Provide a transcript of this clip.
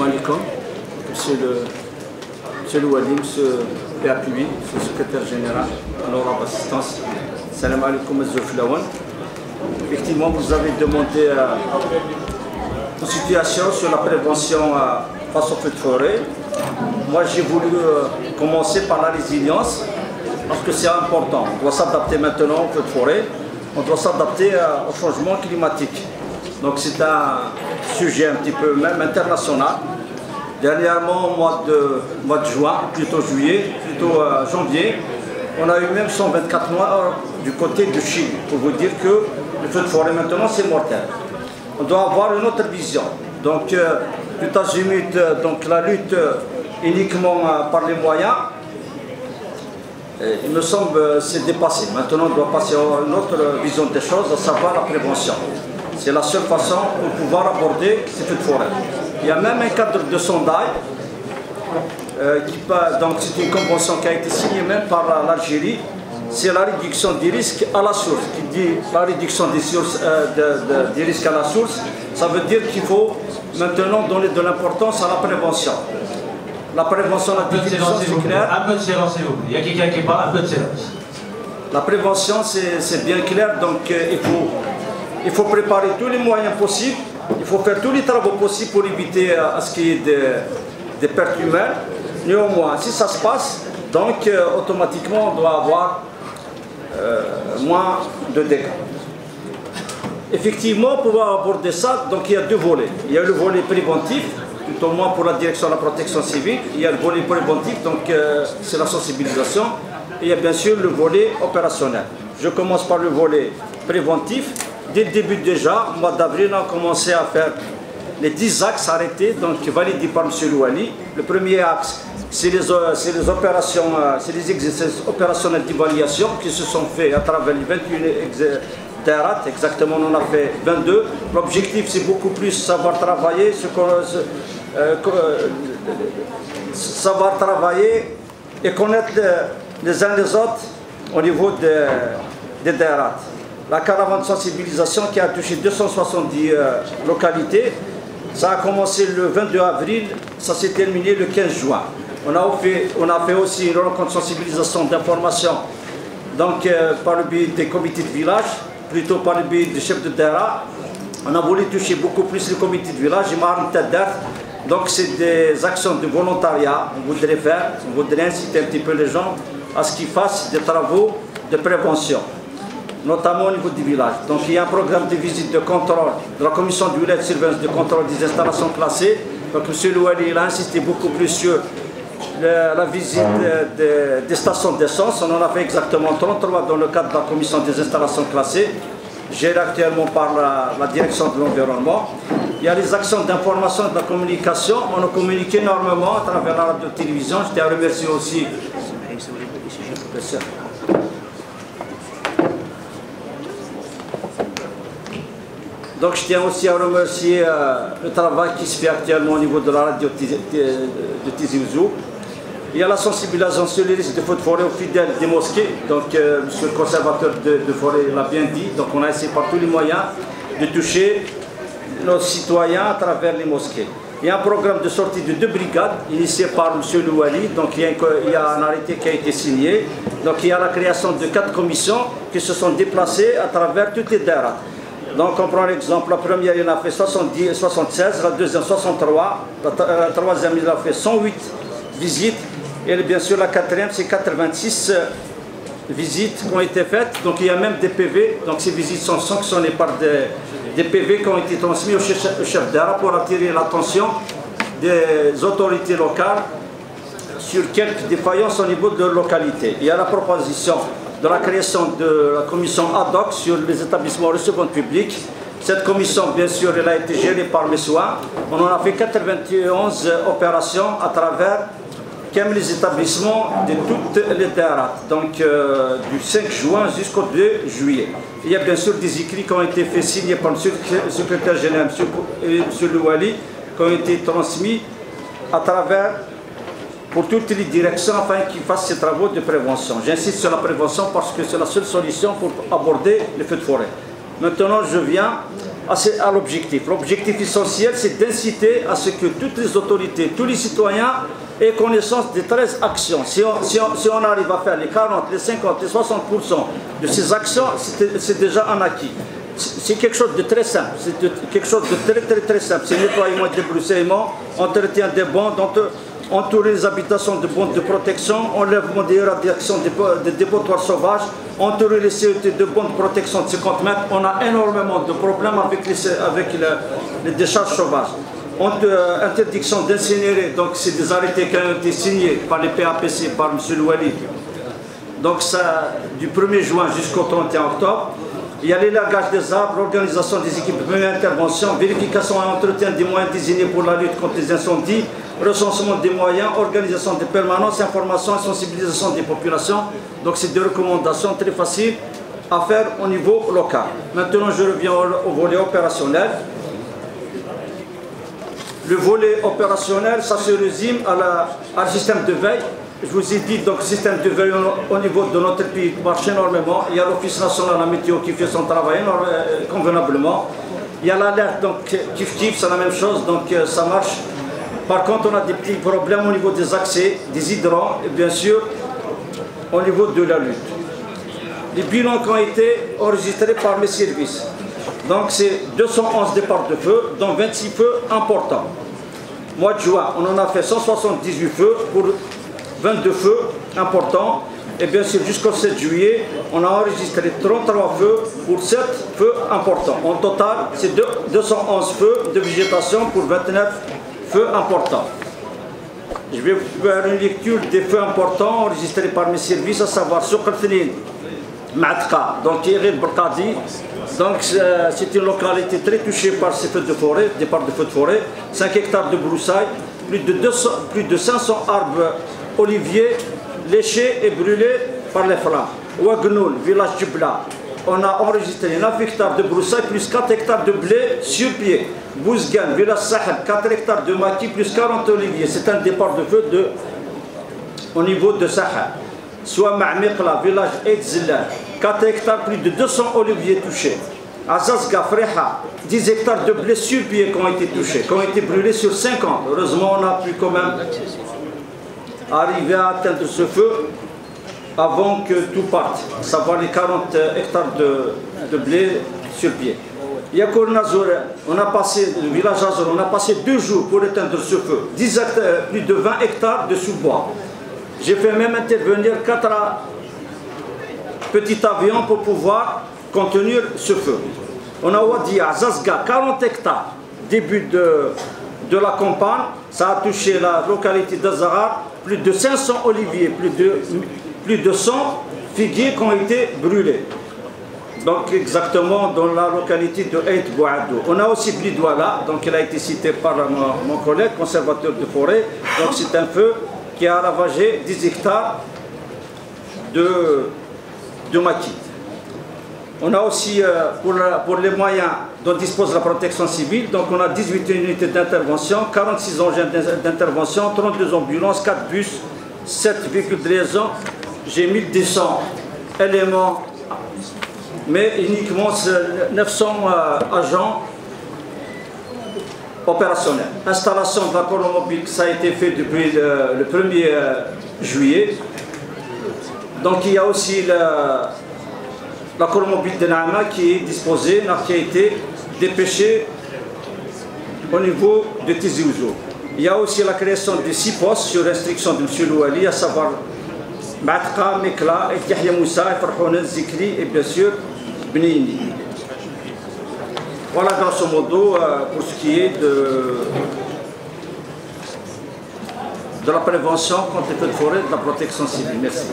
alaikum, monsieur le Wali, monsieur PAPB, monsieur le secrétaire général, honorable assistance. Salam alaikum, monsieur Flawan. Effectivement, vous avez demandé une situation sur la prévention face aux feux de forêt. Moi, j'ai voulu commencer par la résilience, parce que c'est important. On doit s'adapter maintenant aux feux de forêt, on doit s'adapter au changement climatique. Donc c'est un sujet un petit peu même international. Dernièrement, au mois de juin, plutôt juillet, plutôt janvier, on a eu même 124 morts du côté du Chili, pour vous dire que le feu de forêt maintenant c'est mortel. On doit avoir une autre vision. Donc, tout azimut, donc la lutte uniquement par les moyens, il me semble c'est dépassé. Maintenant, on doit passer à une autre vision des choses, à savoir la prévention. C'est la seule façon pour pouvoir aborder ces feux de forêt. Il y a même un cadre de sondage, donc c'est une convention qui a été signée même par l'Algérie. C'est la réduction des risques à la source. Qui dit la réduction des risques à la source, ça veut dire qu'il faut maintenant donner de l'importance à la prévention. La prévention, la définition, c'est clair. Un peu de silence, s'il vous plaît. Il y a quelqu'un qui parle, un peu de silence. La prévention, c'est bien clair, donc il faut préparer tous les moyens possibles, il faut faire tous les travaux possibles pour éviter à ce qu'il y ait des pertes humaines. Néanmoins, si ça se passe, donc automatiquement on doit avoir moins de dégâts. Effectivement, pour pouvoir aborder ça, donc il y a deux volets. Il y a le volet préventif, tout au moins pour la direction de la protection civile. Il y a le volet préventif, donc c'est la sensibilisation. Et il y a bien sûr le volet opérationnel. Je commence par le volet préventif. Dès le début déjà, au mois d'avril, on a commencé à faire les 10 axes arrêtés, donc validés par M. Louali. Le premier axe, c'est les opérations, c'est les exercices opérationnels d'évaluation qui se sont faits à travers les 21 DERAT, exactement on en a fait 22. L'objectif c'est beaucoup plus savoir travailler, savoir travailler et connaître les uns les autres au niveau des DERAT. La caravane de sensibilisation qui a touché 270 localités, ça a commencé le 22 avril, ça s'est terminé le 15 juin. On a fait aussi une rencontre de sensibilisation d'information donc par le biais des comités de village, plutôt par le biais des chefs de terrain. On a voulu toucher beaucoup plus les comités de village et Maharim Tadar. Donc c'est des actions de volontariat, on voudrait faire, on voudrait inciter un petit peu les gens à ce qu'ils fassent des travaux de prévention, notamment au niveau du village. Donc il y a un programme de visite de contrôle de la commission du village de surveillance de contrôle des installations classées. Donc M. Louali a insisté beaucoup plus sur la visite des stations d'essence. On en a fait exactement 33 dans le cadre de la commission des installations classées, gérée actuellement par la direction de l'environnement. Il y a les actions d'information et de la communication. On a communiqué énormément à travers la radio-télévision. Je tiens à remercier aussi donc je tiens aussi à remercier le travail qui se fait actuellement au niveau de la radio de Tizi Ouzou. Il y a la sensibilisation sur les risques de feux de forêt aux fidèles des mosquées. Donc monsieur le conservateur de forêt l'a bien dit. Donc on a essayé par tous les moyens de toucher nos citoyens à travers les mosquées. Il y a un programme de sortie de 2 brigades initié par M. Louali. Donc il y a un arrêté qui a été signé. Donc il y a la création de 4 commissions qui se sont déplacées à travers toutes les DERAT. Donc on prend l'exemple, la première il en a fait 76, la deuxième 63, la troisième il a fait 108 visites et bien sûr la quatrième c'est 86 visites qui ont été faites. Donc il y a même des PV, donc ces visites sont sanctionnées par des PV qui ont été transmis au chef d'État pour attirer l'attention des autorités locales sur quelques défaillances au niveau de leur localité. Il y a la proposition de la création de la commission ad hoc sur les établissements recevant public. Cette commission, bien sûr, elle a été gérée par mes soins. On en a fait 91 opérations à travers les établissements de toutes les DERAT, donc du 5 juin jusqu'au 2 juillet. Il y a bien sûr des écrits qui ont été faits, signés par le secrétaire général, M. Louali, qui ont été transmis à travers pour toutes les directions afin qu'ils fassent ces travaux de prévention. J'insiste sur la prévention parce que c'est la seule solution pour aborder les feux de forêt. Maintenant, je viens à l'objectif. L'objectif essentiel, c'est d'inciter à ce que toutes les autorités, tous les citoyens aient connaissance des 13 actions. Si on arrive à faire les 40, les 50, les 60% de ces actions, c'est déjà un acquis. C'est quelque chose de très simple, c'est quelque chose de très simple. C'est nettoiement et débroussaillement, entretien des bandes, entourer les habitations de bandes de protection, enlèvement des éradications des dépotoirs sauvages, entourer les CET de bandes de protection de 50 mètres. On a énormément de problèmes avec les décharges sauvages. Interdiction d'incinérer, donc c'est des arrêtés qui ont été signés par les PAPC, par M. Louali. Donc ça, du 1er juin jusqu'au 31 octobre. Il y a l'élagage des arbres, l'organisation des équipes de première intervention, vérification et entretien des moyens désignés pour la lutte contre les incendies, recensement des moyens, organisation des permanences, information et sensibilisation des populations. Donc c'est des recommandations très faciles à faire au niveau local. Maintenant je reviens au volet opérationnel. Le volet opérationnel, ça se résume à un système de veille. Je vous ai dit, donc, le système de veille au niveau de notre pays marche énormément. Il y a l'Office national de la météo qui fait son travail convenablement. Il y a l'alerte, donc, kiff-kiff, c'est la même chose, donc ça marche. Par contre, on a des petits problèmes au niveau des accès, des hydrants, et bien sûr, au niveau de la lutte. Les bilans qui ont été enregistrés par mes services. Donc, c'est 211 départs de feu, dont 26 feux importants. Mois de juin, on en a fait 178 feux pour 22 feux importants, et bien sûr jusqu'au 7 juillet, on a enregistré 33 feux pour 7 feux importants. En total, c'est 211 feux de végétation pour 29 feux importants. Je vais vous faire une lecture des feux importants enregistrés par mes services, à savoir Souk el-Thnine, Matka, donc Iril Barkadi. Donc c'est une localité très touchée par ces feux de forêt, départ de feux de forêt, 5 hectares de broussailles, plus de 500 arbres oliviers léchés et brûlés par les flammes. Ouagnoul, village Djibla, on a enregistré 9 hectares de broussailles plus 4 hectares de blé sur pied. Bouzgan, village Sahel, 4 hectares de maquis plus 40 oliviers. C'est un départ de feu au niveau de Sahel. Soit Ma'miqla, village Eidzilla, 4 hectares, plus de 200 oliviers touchés. Azazga, Freha, 10 hectares de blé sur pied qui ont été touchés, qui ont été brûlés sur 50. Heureusement, on a pu quand même arriver à atteindre ce feu avant que tout parte, à savoir les 40 hectares de blé sur pied. Yakour Nazour, on a passé, le village Azor, on a passé 2 jours pour éteindre ce feu, plus de 20 hectares de sous-bois. J'ai fait même intervenir 4 petits avions pour pouvoir contenir ce feu. On a Wadia, Zazga, 40 hectares, début de la campagne, ça a touché la localité d'Azara, plus de 500 oliviers, plus de 100 figuiers qui ont été brûlés. Donc exactement dans la localité de Eit Bouadou. On a aussi Blidouala, donc il a été cité par mon collègue, conservateur de forêt. Donc c'est un feu qui a ravagé 10 hectares de maquis. On a aussi, pour les moyens dont dispose la protection civile, donc on a 18 unités d'intervention, 46 engins d'intervention, 32 ambulances, 4 bus, 7 véhicules de liaison. J'ai 1200 éléments, mais uniquement 900 agents opérationnels. Installation de la colonne mobile, ça a été fait depuis le 1er juillet. Donc il y a aussi la colonne mobile de Naama qui est disposée, qui a été dépêchée au niveau de Tizi Ouzou. Il y a aussi la création de 6 postes sur instruction de M. Louali, à savoir Matka, Mekla, Yahya Moussa, Farhouna, Zikri et bien sûr Bnini. Voilà grosso modo pour ce qui est de la prévention contre les feux de forêt et de la protection civile. Merci.